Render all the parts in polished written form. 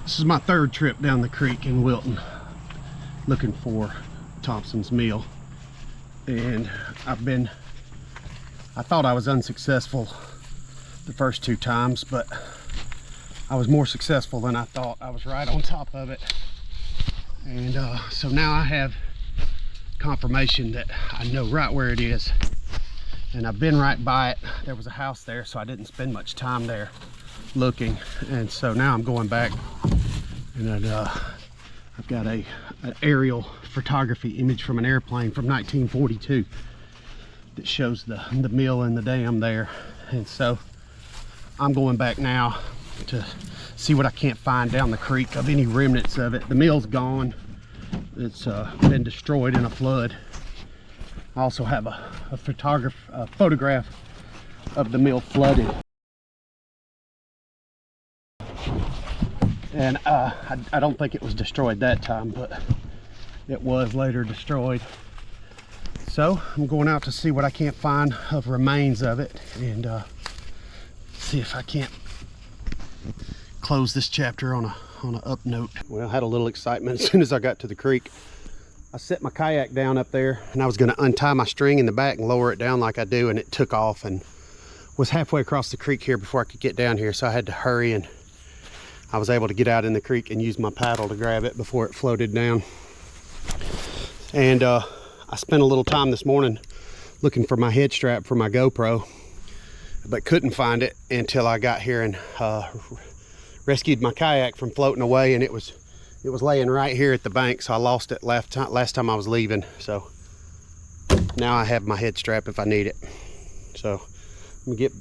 This is my third trip down the creek in Wilton looking for Thompson's Mill, and I thought I was unsuccessful the first two times, but I was more successful than I thought. I was right on top of it, and so now I have confirmation that I know right where it is, and I've been right by it. There was a house there, so I didn't spend much time there looking, and so now I'm going back, and I've got an aerial photography image from an airplane from 1942 that shows the mill and the dam there. And so I'm going back now to see what I can't find down the creek of any remnants of it. The mill's gone. It's been destroyed in a flood. I also have a photograph of the mill flooded. And I don't think it was destroyed that time, but it was later destroyed. So I'm going out to see what I can't find of remains of it, and see if I can't close this chapter on an up note. Well, I had a little excitement as soon as I got to the creek. I set my kayak down up there, and I was going to untie my string in the back and lower it down like I do, and it took off and was halfway across the creek here before I could get down here, so I had to hurry, and I was able to get out in the creek and use my paddle to grab it before it floated down. And I spent a little time this morning looking for my head strap for my GoPro, but couldn't find it until I got here and rescued my kayak from floating away, and it was laying right here at the bank, so I lost it last time I was leaving. So now I have my head strap if I need it. So I'm gonna get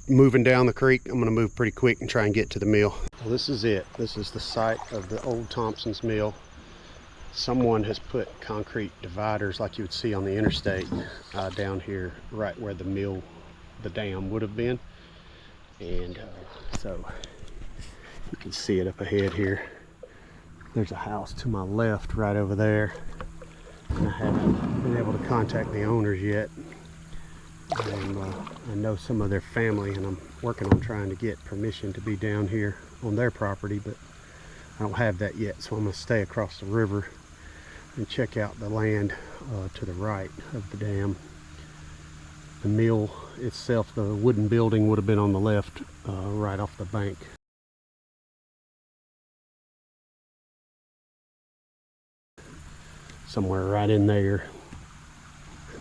moving down the creek. I'm gonna move pretty quick and try and get to the mill. Well, this is it. This is the site of the old Thompson's Mill. Someone has put concrete dividers like you would see on the interstate down here, right where the dam would have been. And so you can see it up ahead here. There's a house to my left right over there, and I haven't been able to contact the owners yet. And I know some of their family, and I'm working on trying to get permission to be down here on their property, but I don't have that yet, so I'm going to stay across the river and check out the land to the right of the dam. The mill itself, the wooden building, would have been on the left, right off the bank. Somewhere right in there.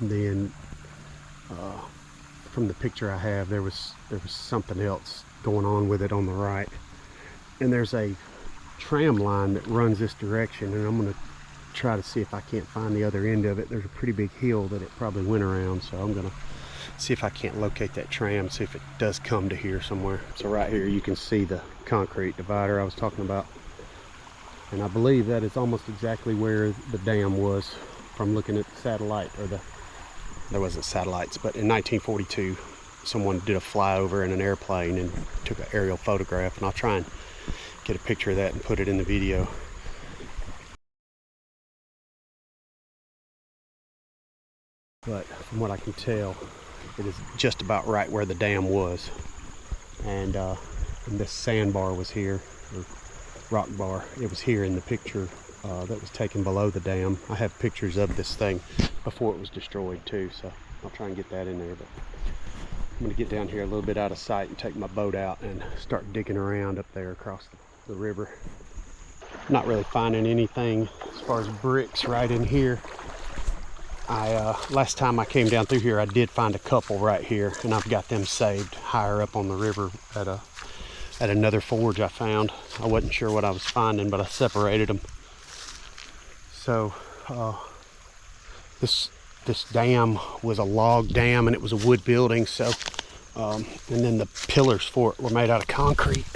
And then from the picture I have, there was something else going on with it on the right, and there's a tram line that runs this direction, and I'm going to try to see if I can't find the other end of it. There's a pretty big hill that it probably went around, so I'm going to see if I can't locate that tram, see if it does come to here somewhere. So right here you can see the concrete divider I was talking about, and I believe that is almost exactly where the dam was from looking at the satellite, or there wasn't satellites, but in 1942 someone did a flyover in an airplane and took an aerial photograph, and I'll try and get a picture of that and put it in the video. But from what I can tell, it is just about right where the dam was, and this sandbar was here, or rock bar. It was here in the picture that was taken below the dam. I have pictures of this thing before it was destroyed too, so I'll try and get that in there. But I'm going to get down here a little bit out of sight and take my boat out and start digging around up there across the river. Not really finding anything as far as bricks right in here. Last time I came down through here, I did find a couple right here, and I've got them saved higher up on the river at another forge I found. I wasn't sure what I was finding, but I separated them. So this dam was a log dam, and it was a wood building. So and then the pillars for it were made out of concrete.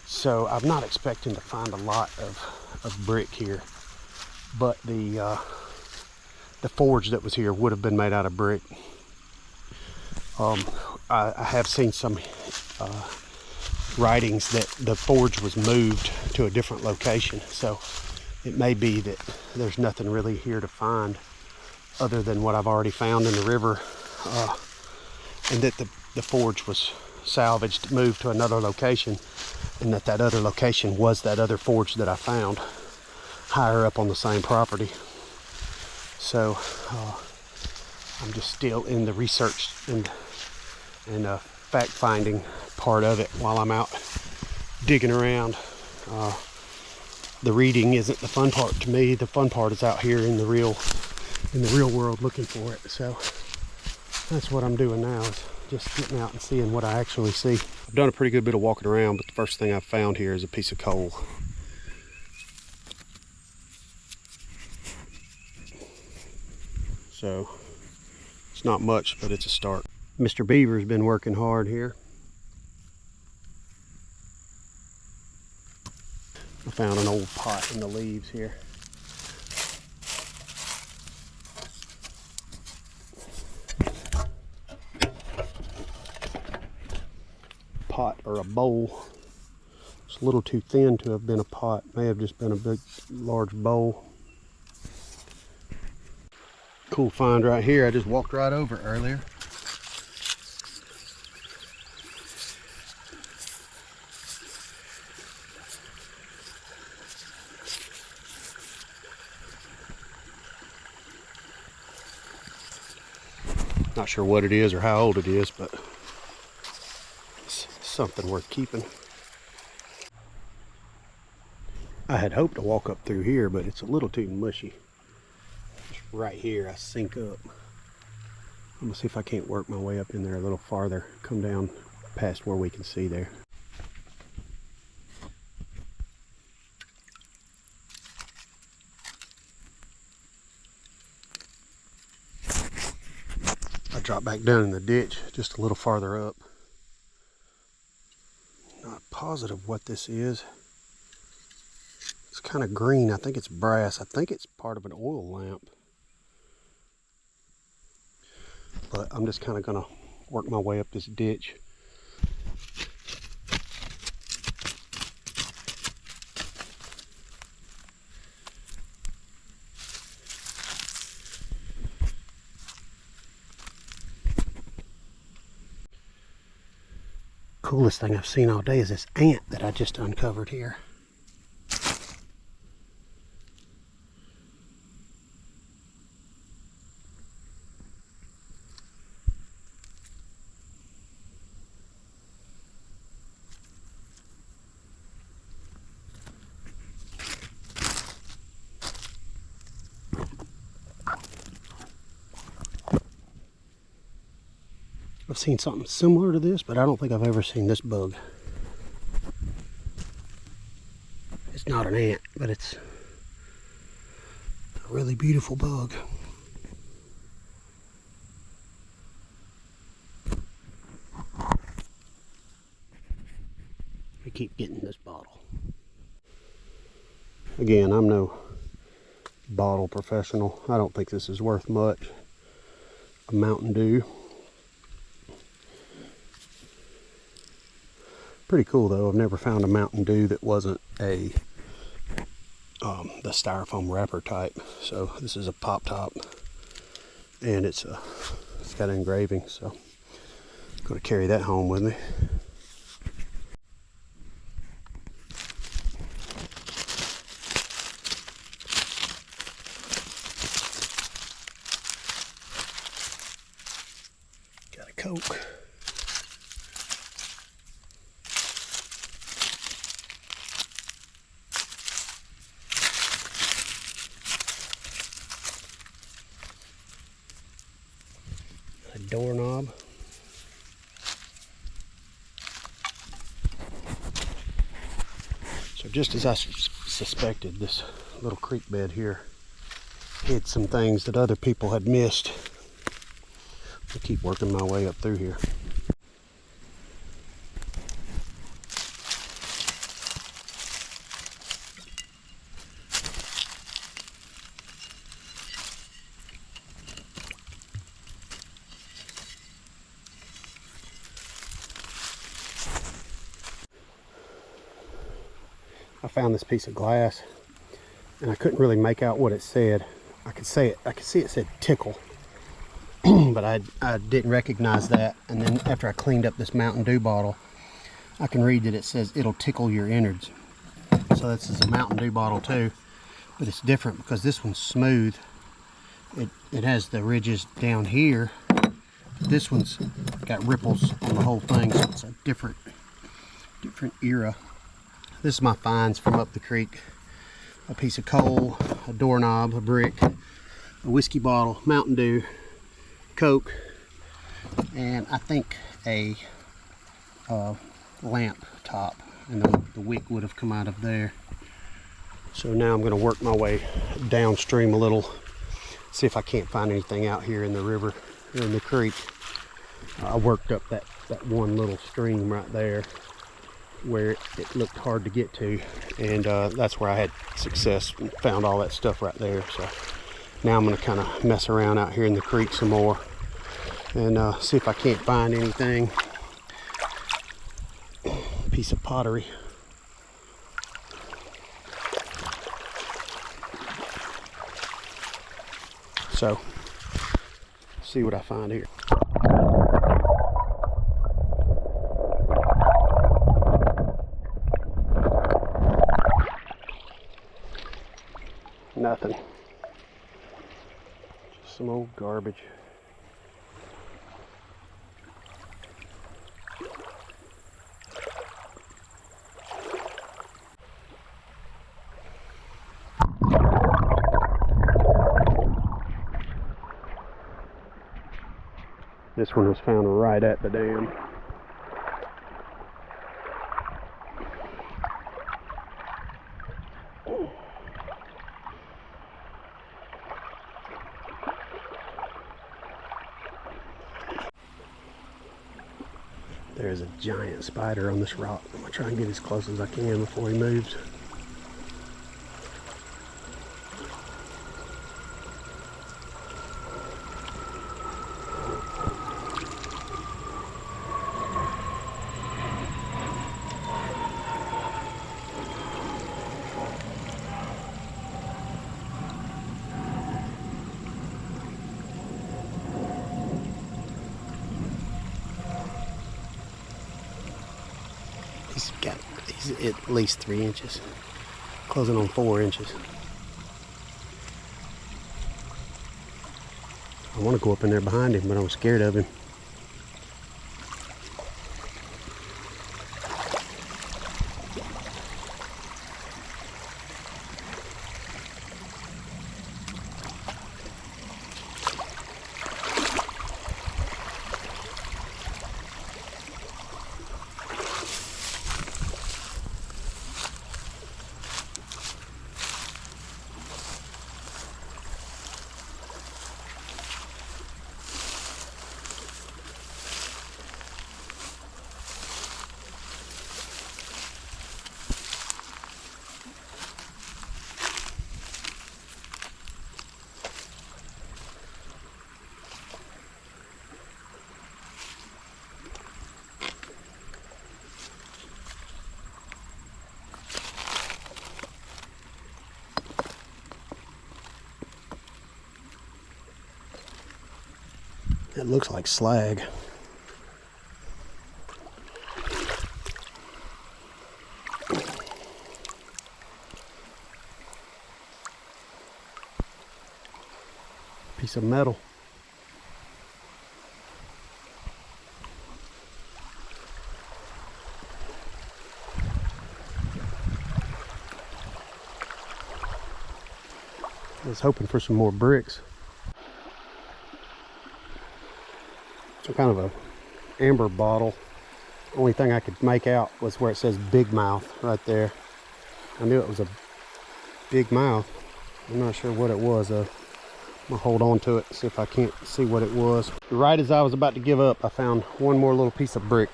So I'm not expecting to find a lot of brick here, but the forge that was here would have been made out of brick. I have seen some writings that the forge was moved to a different location, so it may be that there's nothing really here to find other than what I've already found in the river, and that the forge was salvaged, moved to another location. and that other location was that other forge that I found higher up on the same property. So I'm just still in the research and fact-finding part of it while I'm out digging around. The reading isn't the fun part to me. The fun part is out here in the real world looking for it. So that's what I'm doing now, is just getting out and seeing what I actually see. I've done a pretty good bit of walking around, but the first thing I've found here is a piece of coal. So it's not much, but it's a start. Mr. Beaver's been working hard here. I found an old pot in the leaves here. Pot or a bowl. It's a little too thin to have been a pot. May have just been a big, large bowl. Cool find right here. I just walked right over it earlier. Not sure what it is or how old it is, but it's something worth keeping. I had hoped to walk up through here, but it's a little too mushy. Just right here, I sink up. I'm gonna see if I can't work my way up in there a little farther, come down past where we can see there. Drop back down in the ditch just a little farther up. Not positive what this is. It's kind of green. I think it's brass. I think it's part of an oil lamp. But I'm just kind of gonna work my way up this ditch. Coolest thing I've seen all day is this ant that I just uncovered here. I've seen something similar to this, but I don't think I've ever seen this bug. It's not an ant, but it's a really beautiful bug. I keep getting this bottle. Again, I'm no bottle professional. I don't think this is worth much. A Mountain Dew. Pretty cool though. I've never found a Mountain Dew that wasn't a the styrofoam wrapper type. So this is a pop top, and it's got engraving. So I'm going to carry that home with me. Got a Coke. Doorknob. So just as I suspected, this little creek bed here hid some things that other people had missed. I'll keep working my way up through here. I found this piece of glass and I couldn't really make out what it said. I could see it said tickle, but I didn't recognize that. And then after I cleaned up this Mountain Dew bottle, I can read that it says it'll tickle your innards. So this is a Mountain Dew bottle too, but it's different because this one's smooth. It has the ridges down here. This one's got ripples on the whole thing, so it's a different era. This is my finds from up the creek. A piece of coal, a doorknob, a brick, a whiskey bottle, Mountain Dew, Coke, and I think a lamp top, and the wick would have come out of there. So now I'm going to work my way downstream a little, see if I can't find anything out here in the river, or in the creek. I worked up that one little stream right there where it looked hard to get to, and that's where I had success and found all that stuff right there. So now I'm going to kind of mess around out here in the creek some more and see if I can't find anything. Piece of pottery. So see what I find here. Nothing. Just some old garbage. This one was found right at the dam. There's a giant spider on this rock. I'm gonna try and get as close as I can before he moves. He's at least 3 inches, closing on 4 inches. I want to go up in there behind him, but I'm scared of him. It looks like slag. Piece of metal. I was hoping for some more bricks. Some kind of a amber bottle. Only thing I could make out was where it says Big Mouth right there. I knew it was a big mouth. I'm not sure what it was though. I'm gonna hold on to it, see if I can't see what it was. Right as I was about to give up, I found one more little piece of brick.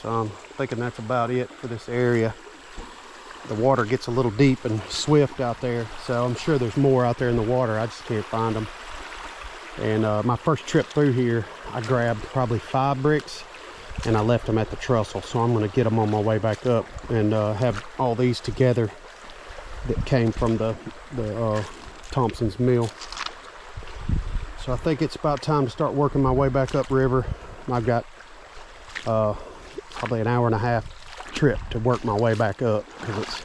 So I'm thinking that's about it for this area. The water gets a little deep and swift out there, so I'm sure there's more out there in the water. I just can't find them. And my first trip through here, I grabbed probably 5 bricks and I left them at the trestle. So I'm going to get them on my way back up and have all these together that came from the Thompsons Mill. So I think it's about time to start working my way back up river. I've got probably an hour and a half trip to work my way back up, because it's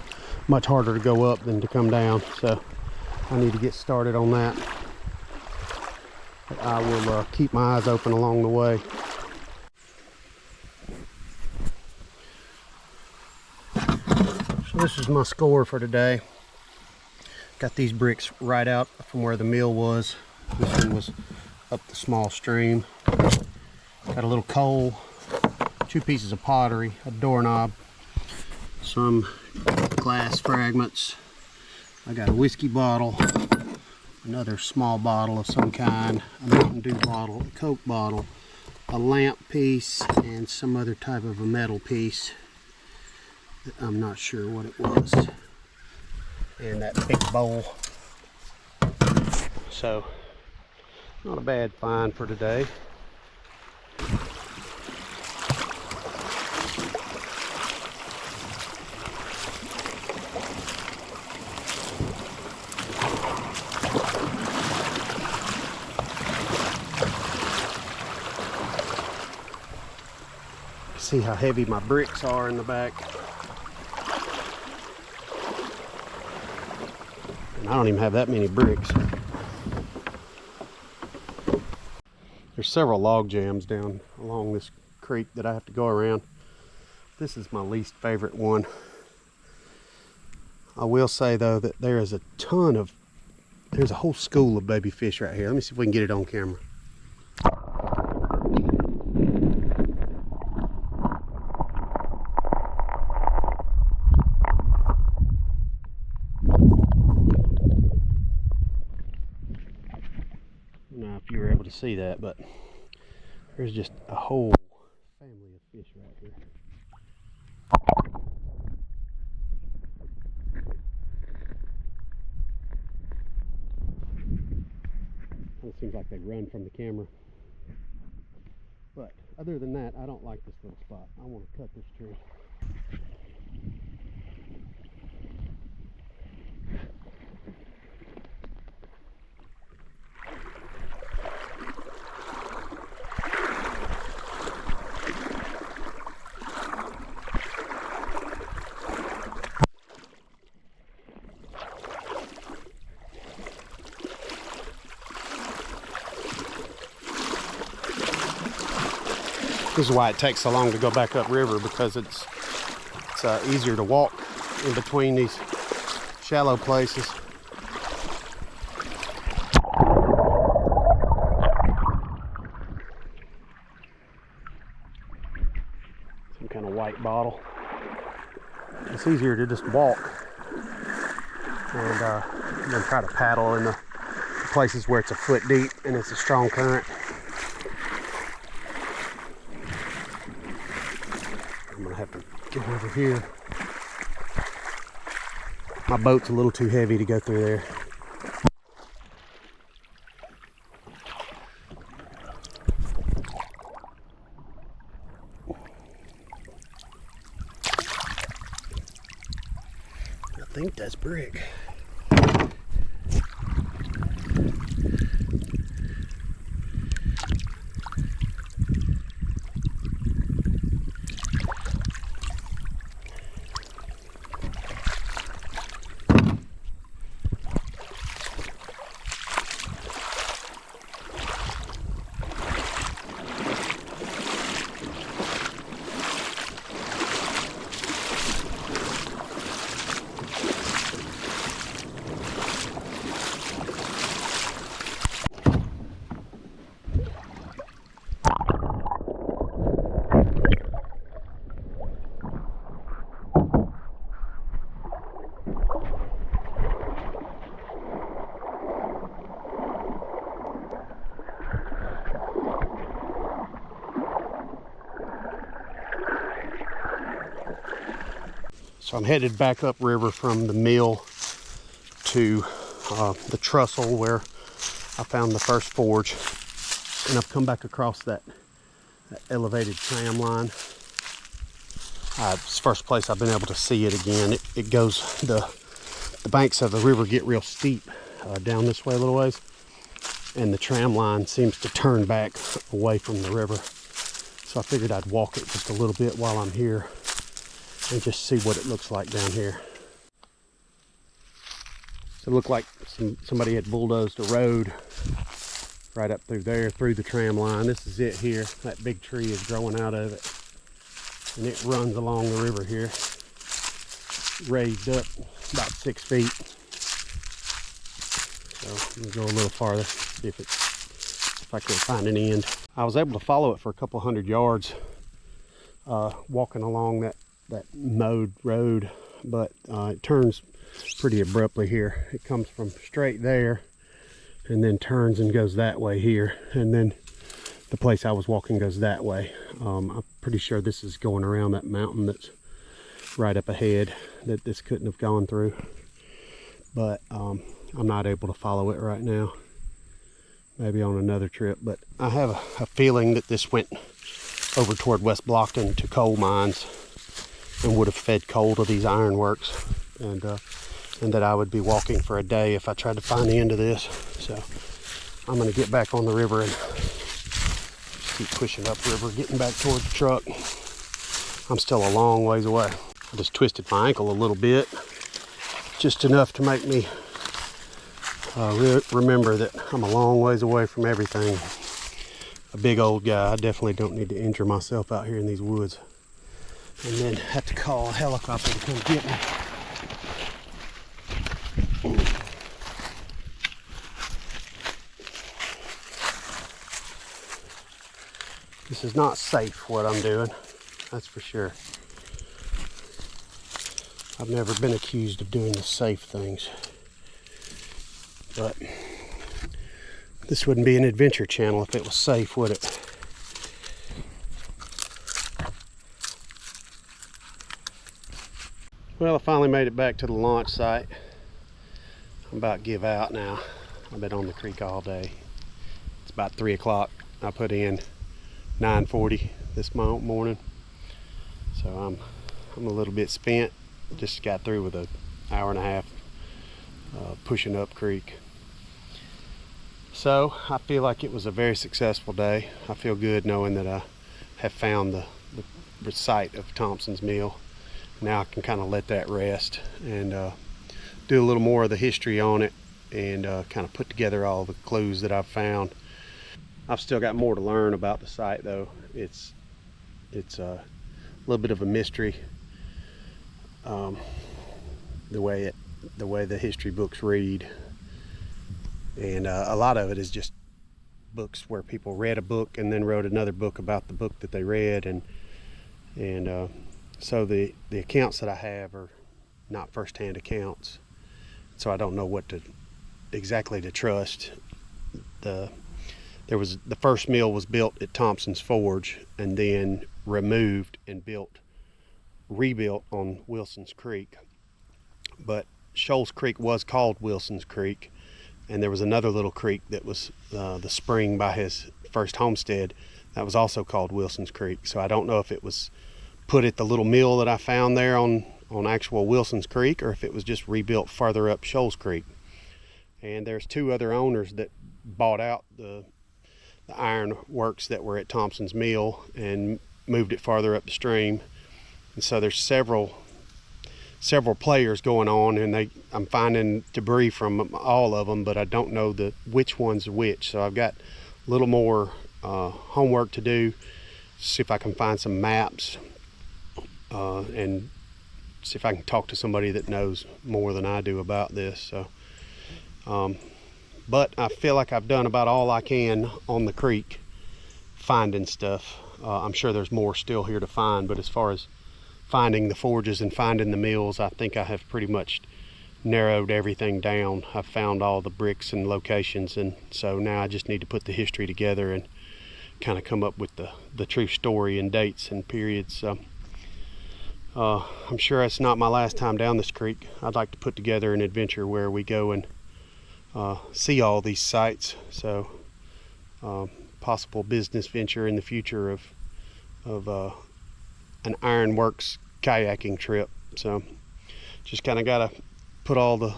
much harder to go up than to come down. So I need to get started on that. But I will keep my eyes open along the way. So this is my score for today. Got these bricks right out from where the mill was. This one was up the small stream. Got a little coal, 2 pieces of pottery, a doorknob, some glass fragments. I got a whiskey bottle, another small bottle of some kind, a Mountain Dew bottle, a Coke bottle, a lamp piece, and some other type of a metal piece that I'm not sure what it was. And that big bowl. So, not a bad find for today. See how heavy my bricks are in the back. And I don't even have that many bricks. There's several log jams down along this creek that I have to go around. This is my least favorite one. I will say though that there is a ton of, there's a whole school of baby fish right here. Let me see if we can get it on camera. Now if you were able to see that, but there's just a whole family of fish right here. It seems like they run from the camera. But other than that, I don't like this little spot. I want to cut this tree. This is why it takes so long to go back upriver, because it's easier to walk in between these shallow places. Some kind of white bottle. It's easier to just walk and then try to paddle in the places where it's a foot deep and it's a strong current. I'm gonna have to get over here. My boat's a little too heavy to go through there. I think that's brick. So I'm headed back upriver from the mill to the trestle where I found the first forge, and I've come back across that elevated tram line. It's the first place I've been able to see it again. It goes, the banks of the river get real steep down this way a little ways, and the tram line seems to turn back away from the river. So I figured I'd walk it just a little bit while I'm here and just see what it looks like down here. So it looked like somebody had bulldozed a road right up through there, through the tram line. This is it here. That big tree is growing out of it. And it runs along the river here, raised up about 6 feet. So I'm gonna go a little farther, see if I can find an end. I was able to follow it for a couple hundred yards, walking along that mowed road, but it turns pretty abruptly here. It comes from straight there and then turns and goes that way here, and then the place I was walking goes that way. I'm pretty sure this is going around that mountain that's right up ahead that this couldn't have gone through, but I'm not able to follow it right now. Maybe on another trip, but I have a feeling that this went over toward West Blockton to coal mines and would have fed coal to these ironworks, and that I would be walking for a day if I tried to find the end of this. So I'm gonna get back on the river and keep pushing upriver, getting back toward the truck. I'm still a long ways away. I just twisted my ankle a little bit, just enough to make me remember that I'm a long ways away from everything. A big old guy. I definitely don't need to injure myself out here in these woods and then have to call a helicopter to come get me. This is not safe what I'm doing, that's for sure. I've never been accused of doing the safe things, but this wouldn't be an adventure channel if it was safe, would it? Well, I finally made it back to the launch site. I'm about to give out now. I've been on the creek all day. It's about 3 o'clock. I put in 9:40 this morning, so I'm a little bit spent. Just got through with an hour and a half pushing up creek. So I feel like it was a very successful day. I feel good knowing that I have found the site of Thompsons Mill. Now I can kind of let that rest and do a little more of the history on it and kind of put together all the clues that I've found. I've still got more to learn about the site though. It's a little bit of a mystery. The way the history books read, and a lot of it is just books where people read a book and then wrote another book about the book that they read, and so the accounts that I have are not first-hand accounts, so I don't know what exactly to trust. The first mill was built at Thompson's Forge and then removed and rebuilt on Wilson's Creek. But Shoals Creek was called Wilson's Creek, and there was another little creek that was the spring by his first homestead that was also called Wilson's Creek. So I don't know if it was put at the little mill that I found there on actual Wilson's Creek, or if it was just rebuilt farther up Shoals Creek. And there's 2 other owners that bought out the iron works that were at Thompson's Mill and moved it farther up the stream. And so there's several players going on, and I'm finding debris from all of them, but I don't know which one's which. So I've got a little more homework to do, see if I can find some maps and see if I can talk to somebody that knows more than I do about this. So but I feel like I've done about all I can on the creek finding stuff. I'm sure there's more still here to find, but as far as finding the forges and finding the mills, I think I have pretty much narrowed everything down. I've found all the bricks and locations, and so now I just need to put the history together and kind of come up with the true story and dates and periods. So I'm sure it's not my last time down this creek. I'd like to put together an adventure where we go and see all these sites. So possible business venture in the future of an ironworks kayaking trip. So just kind of got to put all the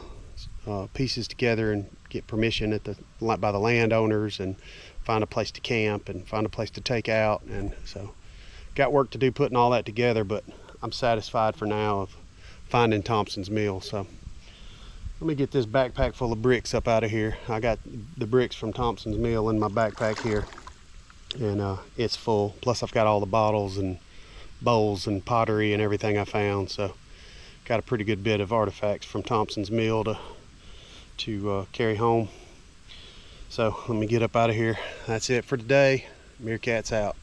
pieces together and get permission by the landowners and find a place to camp and find a place to take out. And so got work to do putting all that together, but I'm satisfied for now of finding Thompson's Mill. So let me get this backpack full of bricks up out of here. I got the bricks from Thompson's Mill in my backpack here, and it's full. Plus I've got all the bottles and bowls and pottery and everything I found. So got a pretty good bit of artifacts from Thompson's Mill to carry home. So let me get up out of here. That's it for today. Meerkat's out.